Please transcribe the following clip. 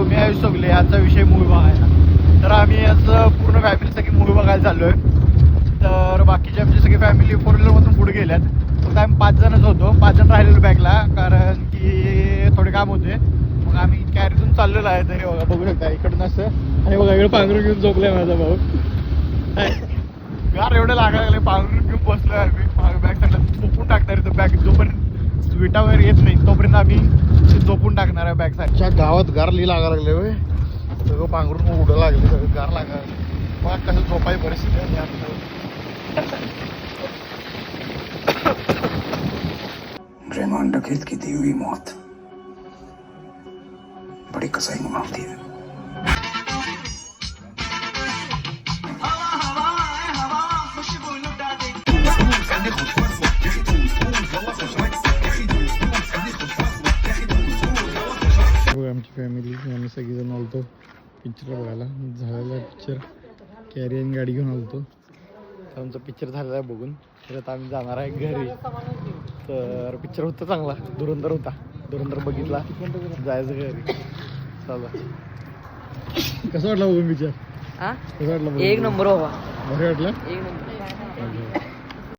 मी आयुष सोगले याचा विषय मूवी बघायला. तर आम्ही आज पूर्ण फॅमिली सगळी मूवी बघायला चाललोय. तर बाकीची आमची सगळी फॅमिली 4 व्हीलरमधून पुढे गेल्यात. फक्त आम्ही 5 जणच होतो. 5 जण राहिलेलो बॅगला, कारण की थोडे काम होते. मग आम्ही कॅरीतून चाललेलो आहे. तरी बघा, बघू शकता इकडून असं. आणि बघा इकडे पांघरून घेऊन झोपलाय माझा भाऊ. गार एवढं लागायला लागले, पांघरून घेऊन बसलोय आम्ही. बॅग सगळं झोपून टाकणार आहे. बॅग जोपर्यंत विटा वगैरे येत नाही तोपर्यंत आम्ही झोपून टाकणार आहे बॅग साठी. गावात गार लिही लागायला लागले होय. सगळं पांघरून उडं लागले, सगळं गार लागायला. मग कसं झोपायची परिस्थिती आहे आता. रेमान डकैत की दी हुई मौत बड़ी कसाई निभाती है. आमची फॅमिली आम्ही सगळीजण आलतो पिक्चर बघायला. झालेला पिक्चर कॅरियन गाडी घेऊन आलतो. तर आमचा पिक्चर झालेला आहे बघून. तर आता आम्ही जाणार आहे घरी. तर पिक्चर होता चांगला, धुरंधर होता. धुरंधर बघितला, जायचं घरी. चला, कसं वाटलं बघून पिक्चर? हा कसं वाटलं? एक नंबर बाबा, बरं वाटलं. एक नंबर.